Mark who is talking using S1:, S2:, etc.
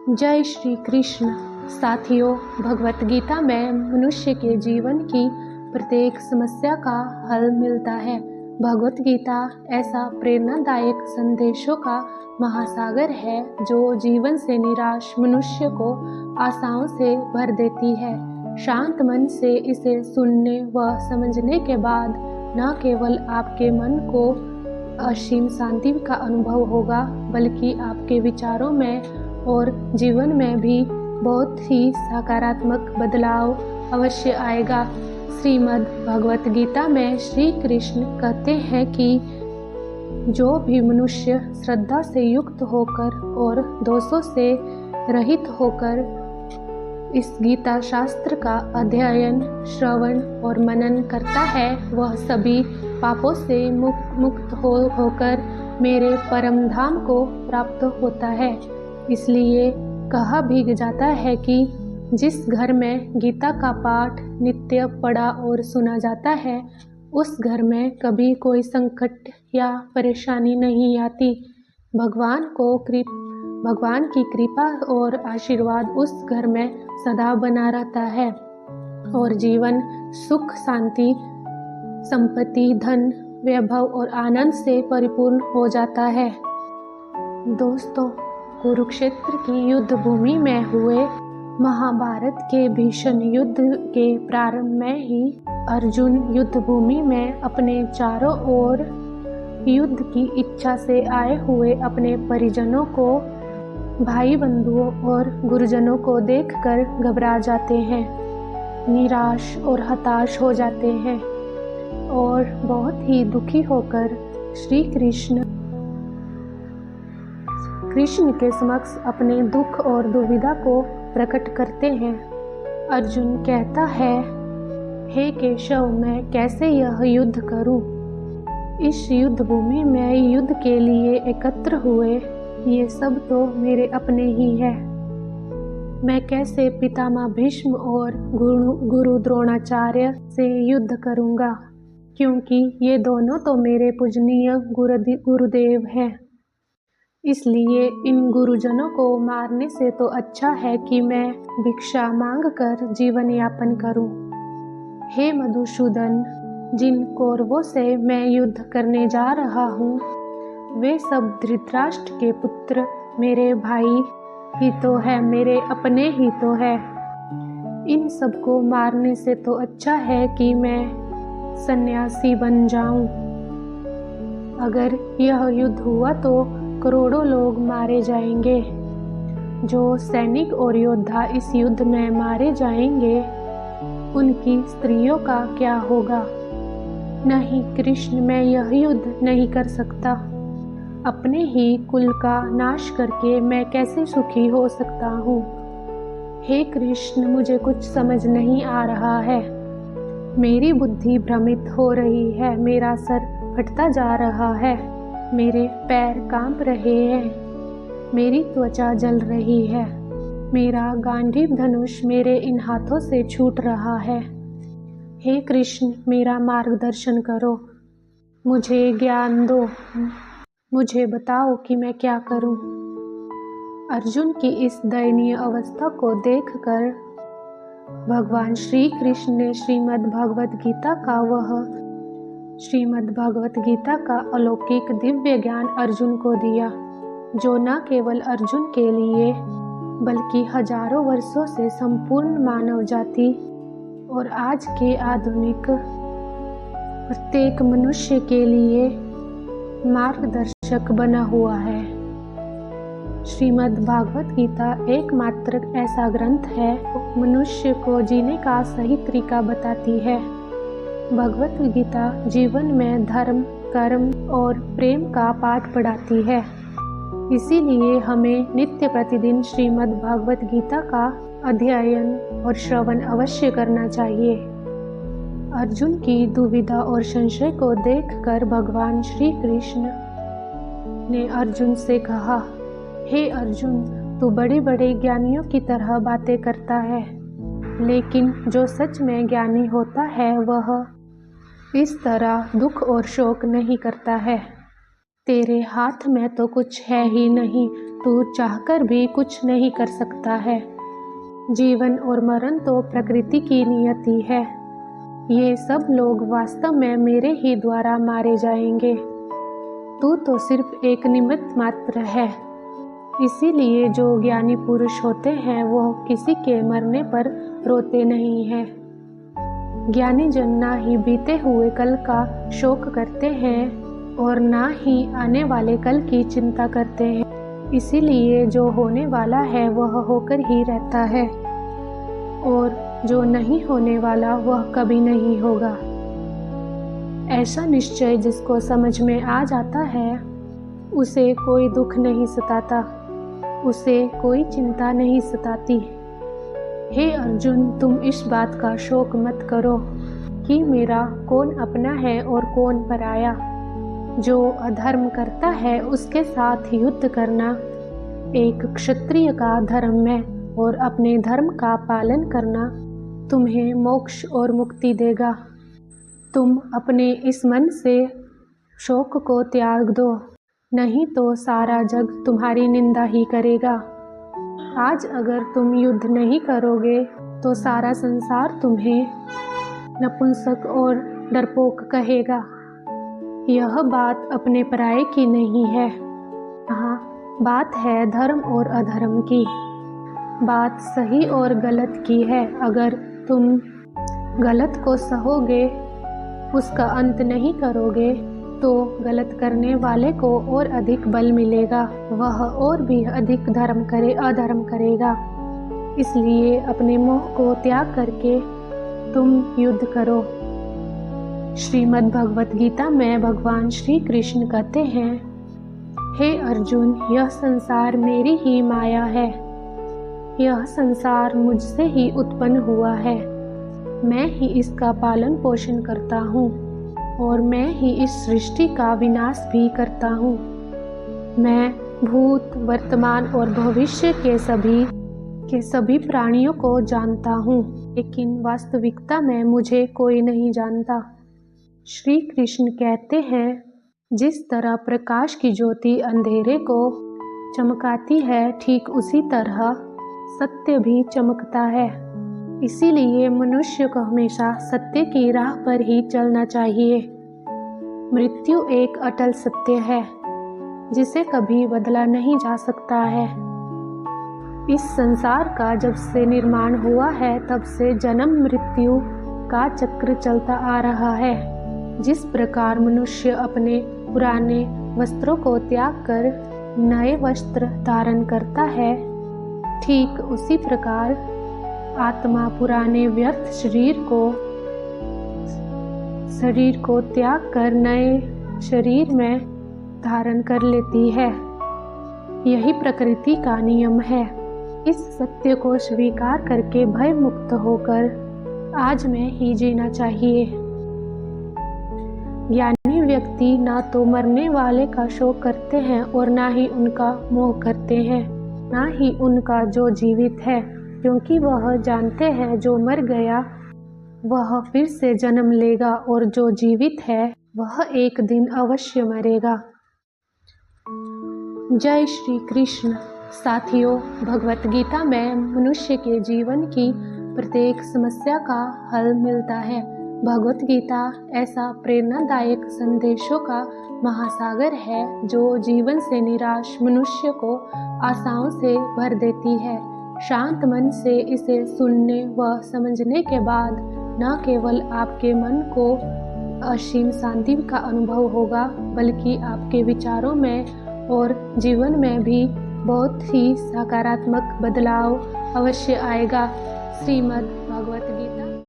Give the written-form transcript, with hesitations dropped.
S1: जय श्री कृष्ण। साथियों, भगवत गीता में मनुष्य के जीवन की प्रत्येक समस्या का हल मिलता है। भगवत गीता ऐसा प्रेरणादायक संदेशों का महासागर है जो जीवन से निराश मनुष्य को आशाओं से भर देती है। शांत मन से इसे सुनने व समझने के बाद न केवल आपके मन को असीम शांति का अनुभव होगा, बल्कि आपके विचारों में और जीवन में भी बहुत ही सकारात्मक बदलाव अवश्य आएगा। श्रीमद् भगवत गीता में श्री कृष्ण कहते हैं कि जो भी मनुष्य श्रद्धा से युक्त होकर और दोषों से रहित होकर इस गीता शास्त्र का अध्ययन, श्रवण और मनन करता है, वह सभी पापों से मुक्त होकर मेरे परम धाम को प्राप्त होता है। इसलिए कहा भी जाता है कि जिस घर में गीता का पाठ नित्य पढ़ा और सुना जाता है, उस घर में कभी कोई संकट या परेशानी नहीं आती। भगवान की कृपा और आशीर्वाद उस घर में सदा बना रहता है और जीवन सुख, शांति, संपत्ति, धन, वैभव और आनंद से परिपूर्ण हो जाता है। दोस्तों, कुरुक्षेत्र की युद्ध भूमि में हुए महाभारत के भीषण युद्ध के प्रारंभ में ही अर्जुन युद्ध भूमि में अपने चारों ओर युद्ध की इच्छा से आए हुए अपने परिजनों को, भाई बंधुओं और गुरुजनों को देखकर घबरा जाते हैं, निराश और हताश हो जाते हैं और बहुत ही दुखी होकर श्री कृष्ण के समक्ष अपने दुख और दुविधा को प्रकट करते हैं। अर्जुन कहता है, हे केशव, मैं कैसे यह युद्ध करूं? इस युद्ध भूमि में युद्ध के लिए एकत्र हुए ये सब तो मेरे अपने ही हैं। मैं कैसे पितामह भीष्म और गुरु द्रोणाचार्य से युद्ध करूंगा, क्योंकि ये दोनों तो मेरे पूजनीय गुरुदेव हैं। इसलिए इन गुरुजनों को मारने से तो अच्छा है कि मैं भिक्षा मांगकर जीवन यापन करूं। हे मधुसूदन, जिन कौरवों से मैं युद्ध करने जा रहा हूं, वे सब धृतराष्ट्र के पुत्र मेरे भाई ही तो है, मेरे अपने ही तो है। इन सबको मारने से तो अच्छा है कि मैं सन्यासी बन जाऊं। अगर यह युद्ध हुआ तो करोड़ों लोग मारे जाएंगे। जो सैनिक और योद्धा इस युद्ध में मारे जाएंगे, उनकी स्त्रियों का क्या होगा? नहीं कृष्ण, मैं यह युद्ध नहीं कर सकता। अपने ही कुल का नाश करके मैं कैसे सुखी हो सकता हूँ? हे कृष्ण, मुझे कुछ समझ नहीं आ रहा है। मेरी बुद्धि भ्रमित हो रही है, मेरा सर फटता जा रहा है, मेरे पैर कांप रहे हैं, मेरी त्वचा जल रही है, मेरा गांडीव धनुष मेरे इन हाथों से छूट रहा है। हे कृष्ण, मेरा मार्गदर्शन करो, मुझे ज्ञान दो, मुझे बताओ कि मैं क्या करूं। अर्जुन की इस दयनीय अवस्था को देखकर भगवान श्री कृष्ण ने श्रीमद् भगवत गीता का अलौकिक दिव्य ज्ञान अर्जुन को दिया, जो न केवल अर्जुन के लिए बल्कि हजारों वर्षों से संपूर्ण मानव जाति और आज के आधुनिक प्रत्येक मनुष्य के लिए मार्गदर्शक बना हुआ है। श्रीमद् भागवत गीता एकमात्र ऐसा ग्रंथ है मनुष्य को जीने का सही तरीका बताती है। भगवत गीता जीवन में धर्म, कर्म और प्रेम का पाठ पढ़ाती है। इसीलिए हमें नित्य प्रतिदिन श्रीमद् भागवत गीता का अध्ययन और श्रवण अवश्य करना चाहिए। अर्जुन की दुविधा और संशय को देखकर भगवान श्री कृष्ण ने अर्जुन से कहा, हे अर्जुन, तू बड़े बड़े ज्ञानियों की तरह बातें करता है, लेकिन जो सच में ज्ञानी होता है वह इस तरह दुख और शोक नहीं करता है। तेरे हाथ में तो कुछ है ही नहीं, तू चाहकर भी कुछ नहीं कर सकता है। जीवन और मरण तो प्रकृति की नियति है। ये सब लोग वास्तव में मेरे ही द्वारा मारे जाएंगे। तू तो सिर्फ एक निमित्त मात्र है। इसीलिए जो ज्ञानी पुरुष होते हैं वह किसी के मरने पर रोते नहीं हैं। ज्ञानी जन ना ही बीते हुए कल का शोक करते हैं और ना ही आने वाले कल की चिंता करते हैं। इसीलिए जो होने वाला है वह होकर ही रहता है और जो नहीं होने वाला वह कभी नहीं होगा। ऐसा निश्चय जिसको समझ में आ जाता है उसे कोई दुख नहीं सताता, उसे कोई चिंता नहीं सताती। हे अर्जुन, तुम इस बात का शोक मत करो कि मेरा कौन अपना है और कौन पराया। जो अधर्म करता है उसके साथ युद्ध करना एक क्षत्रिय का धर्म है और अपने धर्म का पालन करना तुम्हें मोक्ष और मुक्ति देगा। तुम अपने इस मन से शोक को त्याग दो, नहीं तो सारा जग तुम्हारी निंदा ही करेगा। आज अगर तुम युद्ध नहीं करोगे तो सारा संसार तुम्हें नपुंसक और डरपोक कहेगा। यह बात अपने पराये की नहीं है, हाँ बात है धर्म और अधर्म की। बात सही और गलत की है। अगर तुम गलत को सहोगे, उसका अंत नहीं करोगे तो गलत करने वाले को और अधिक बल मिलेगा, वह और भी अधिक अधर्म करेगा। इसलिए अपने मोह को त्याग करके तुम युद्ध करो। श्रीमद् भगवत गीता में भगवान श्री कृष्ण कहते हैं, हे अर्जुन, यह संसार मेरी ही माया है। यह संसार मुझसे ही उत्पन्न हुआ है। मैं ही इसका पालन पोषण करता हूँ और मैं ही इस सृष्टि का विनाश भी करता हूँ। मैं भूत, वर्तमान और भविष्य के सभी प्राणियों को जानता हूँ, लेकिन वास्तविकता में मुझे कोई नहीं जानता। श्री कृष्ण कहते हैं, जिस तरह प्रकाश की ज्योति अंधेरे को चमकाती है, ठीक उसी तरह सत्य भी चमकता है। इसीलिए मनुष्य को हमेशा सत्य की राह पर ही चलना चाहिए। मृत्यु एक अटल सत्य है जिसे कभी बदला नहीं जा सकता है। इस संसार का जब से निर्माण हुआ है तब से जन्म मृत्यु का चक्र चलता आ रहा है। जिस प्रकार मनुष्य अपने पुराने वस्त्रों को त्याग कर नए वस्त्र धारण करता है, ठीक उसी प्रकार आत्मा पुराने व्यर्थ शरीर को त्याग कर नए शरीर में धारण कर लेती है। यही प्रकृति का नियम है। इस सत्य को स्वीकार करके भय मुक्त होकर आज में ही जीना चाहिए। ज्ञानी व्यक्ति ना तो मरने वाले का शोक करते हैं और ना ही उनका मोह करते हैं, ना ही उनका जो जीवित है, क्योंकि वह जानते हैं जो मर गया वह फिर से जन्म लेगा और जो जीवित है वह एक दिन अवश्य मरेगा। जय श्री कृष्ण। साथियों, भगवत गीता में मनुष्य के जीवन की प्रत्येक समस्या का हल मिलता है। भगवत गीता ऐसा प्रेरणादायक संदेशों का महासागर है जो जीवन से निराश मनुष्य को आशाओं से भर देती है। शांत मन से इसे सुनने व समझने के बाद न केवल आपके मन को असीम शांति का अनुभव होगा, बल्कि आपके विचारों में और जीवन में भी बहुत ही सकारात्मक बदलाव अवश्य आएगा। श्रीमद्